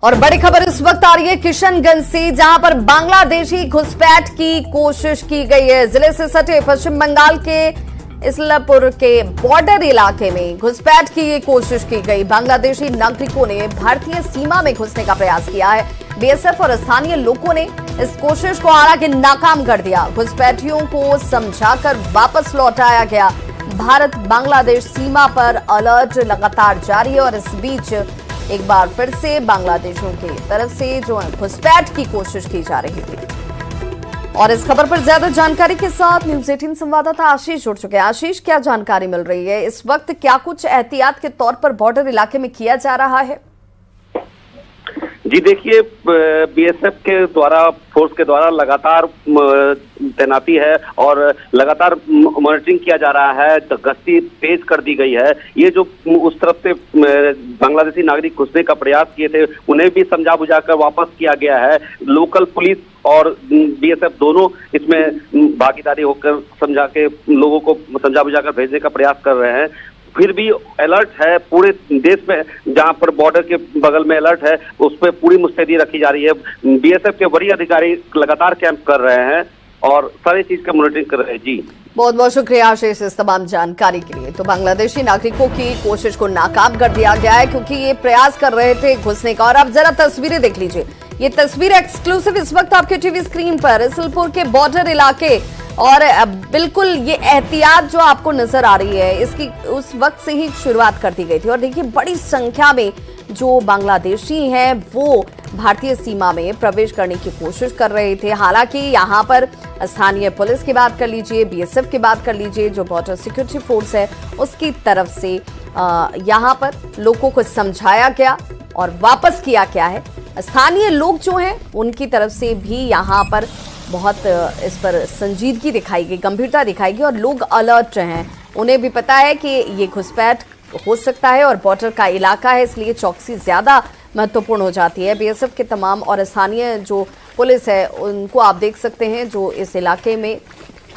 और बड़ी खबर इस वक्त आ रही है किशनगंज से, जहां पर बांग्लादेशी घुसपैठ की कोशिश की गई है। जिले से सटे पश्चिम बंगाल के इसलपुर के बॉर्डर इलाके में घुसपैठ की ये कोशिश की गई। बांग्लादेशी नागरिकों ने भारतीय सीमा में घुसने का प्रयास किया है। बीएसएफ और स्थानीय लोगों ने इस कोशिश को हालांकि नाकाम कर दिया। घुसपैठियों को समझाकर वापस लौटाया गया। भारत बांग्लादेश सीमा पर अलर्ट लगातार जारी है और इस बीच एक बार फिर से बांग्लादेशियों की तरफ से जो घुसपैठ की कोशिश की जा रही थी। और इस खबर पर ज्यादा जानकारी के साथ न्यूज़ 18 संवाददाता आशीष जुड़ चुके हैं। आशीष, क्या जानकारी मिल रही है इस वक्त? क्या कुछ एहतियात के तौर पर बॉर्डर इलाके में किया जा रहा है? जी देखिए, बीएसएफ के द्वारा फोर्स के द्वारा लगातार तैनाती है और लगातार मॉनिटरिंग किया जा रहा है। गश्ती तेज कर दी गई है। ये जो उस तरफ से बांग्लादेशी नागरिक घुसने का प्रयास किए थे उन्हें भी समझा बुझाकर वापस किया गया है। लोकल पुलिस और बीएसएफ दोनों इसमें भागीदारी होकर समझा के लोगों को समझा बुझाकर भेजने का प्रयास कर रहे हैं। फिर भी अलर्ट है पूरे देश में, जहां पर बॉर्डर के बगल में अलर्ट है उस पर पूरी मुस्तैदी रखी जा रही है। बीएसएफ के वरीय अधिकारी लगातार कैंप कर रहे हैं और सारी चीज का मॉनिटरिंग कर रहे हैं। जी बहुत बहुत शुक्रिया आशीष इस तमाम जानकारी के लिए। तो बांग्लादेशी नागरिकों की कोशिश को नाकाम कर दिया गया है क्योंकि ये प्रयास कर रहे थे घुसने का। और अब जरा तस्वीरें देख लीजिए। ये तस्वीर एक्सक्लूसिव इस वक्त आपके टीवी स्क्रीन पर इसलपुर के बॉर्डर इलाके, और बिल्कुल ये एहतियात जो आपको नजर आ रही है इसकी उस वक्त से ही शुरुआत कर दी गई थी। और देखिए बड़ी संख्या में जो बांग्लादेशी हैं वो भारतीय सीमा में प्रवेश करने की कोशिश कर रहे थे। हालांकि यहाँ पर स्थानीय पुलिस की बात कर लीजिए, बीएसएफ की बात कर लीजिए, जो बॉर्डर सिक्योरिटी फोर्स है उसकी तरफ से यहाँ पर लोगों को समझाया गया और वापस किया गया है। स्थानीय लोग जो हैं उनकी तरफ से भी यहाँ पर बहुत इस पर संजीदगी दिखाई गई, गंभीरता दिखाई गई और लोग अलर्ट हैं। उन्हें भी पता है कि ये घुसपैठ हो सकता है और बॉर्डर का इलाका है, इसलिए चौकसी ज़्यादा महत्वपूर्ण हो जाती है। बीएसएफ के तमाम और स्थानीय जो पुलिस है उनको आप देख सकते हैं जो इस इलाके में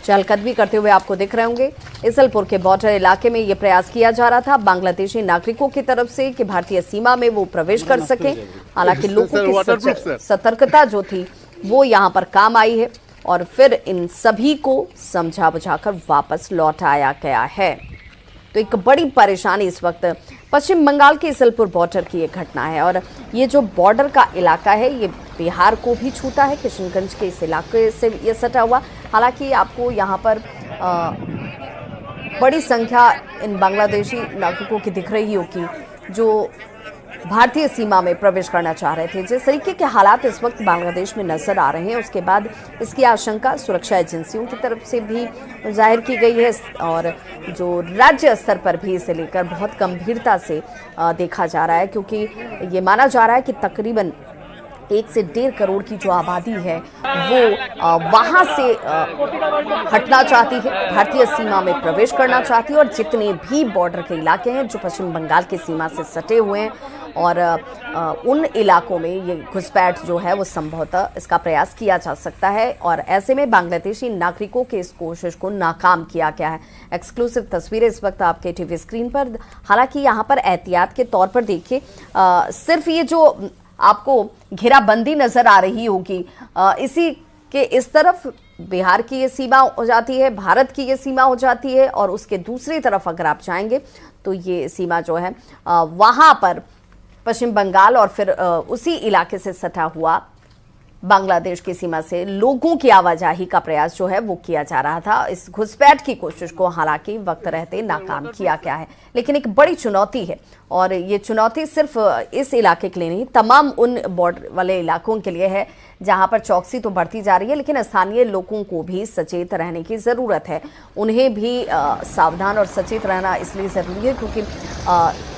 चहलकदमी करते हुए आपको दिख रहे होंगे। इसलपुर के बॉर्डर इलाके में ये प्रयास किया जा रहा था बांग्लादेशी नागरिकों की तरफ से कि भारतीय सीमा में वो प्रवेश कर सकें। हालांकि लोगों की सतर्कता जो थी वो यहाँ पर काम आई है और फिर इन सभी को समझा बुझाकर वापस लौटाया गया है। तो एक बड़ी परेशानी इस वक्त पश्चिम बंगाल के इसलपुर बॉर्डर की एक घटना है और ये जो बॉर्डर का इलाका है ये बिहार को भी छूता है। किशनगंज के इस इलाके से ये सटा हुआ। हालांकि आपको यहाँ पर बड़ी संख्या इन बांग्लादेशी नागरिकों की दिख रही होगी जो भारतीय सीमा में प्रवेश करना चाह रहे थे। जिस तरीके के हालात इस वक्त बांग्लादेश में नजर आ रहे हैं उसके बाद इसकी आशंका सुरक्षा एजेंसियों की तरफ से भी जाहिर की गई है और जो राज्य स्तर पर भी इसे लेकर बहुत गंभीरता से देखा जा रहा है, क्योंकि ये माना जा रहा है कि तकरीबन 1 से 1.5 करोड़ की जो आबादी है वो वहां से हटना चाहती है, भारतीय सीमा में प्रवेश करना चाहती है। और जितने भी बॉर्डर के इलाके हैं जो पश्चिम बंगाल की सीमा से सटे हुए हैं और उन इलाकों में ये घुसपैठ जो है वो संभवतः इसका प्रयास किया जा सकता है। और ऐसे में बांग्लादेशी नागरिकों की इस कोशिश को नाकाम किया गया है। एक्सक्लूसिव तस्वीरें इस वक्त आपके टीवी स्क्रीन पर। हालांकि यहाँ पर एहतियात के तौर पर देखिए सिर्फ ये जो आपको घेराबंदी नजर आ रही होगी, इसी के इस तरफ बिहार की ये सीमा हो जाती है, भारत की ये सीमा हो जाती है और उसके दूसरी तरफ अगर आप जाएंगे तो ये सीमा जो है वहां पर पश्चिम बंगाल और फिर उसी इलाके से सटा हुआ बांग्लादेश की सीमा से लोगों की आवाजाही का प्रयास जो है वो किया जा रहा था। इस घुसपैठ की कोशिश को हालांकि वक्त रहते नाकाम किया गया है, लेकिन एक बड़ी चुनौती है और ये चुनौती सिर्फ इस इलाके के लिए नहीं, तमाम उन बॉर्डर वाले इलाकों के लिए है जहां पर चौकसी तो बढ़ती जा रही है, लेकिन स्थानीय लोगों को भी सचेत रहने की ज़रूरत है। उन्हें भी सावधान और सचेत रहना इसलिए ज़रूरी है क्योंकि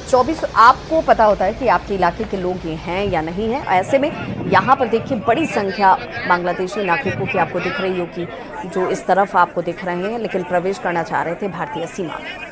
24 आपको पता होता है कि आपके इलाके के लोग ये हैं या नहीं हैं। ऐसे में यहाँ पर देखिए बड़ी संख्या बांग्लादेशी नागरिकों की आपको दिख रही होगी जो इस तरफ आपको दिख रहे हैं, लेकिन प्रवेश करना चाह रहे थे भारतीय सीमा में।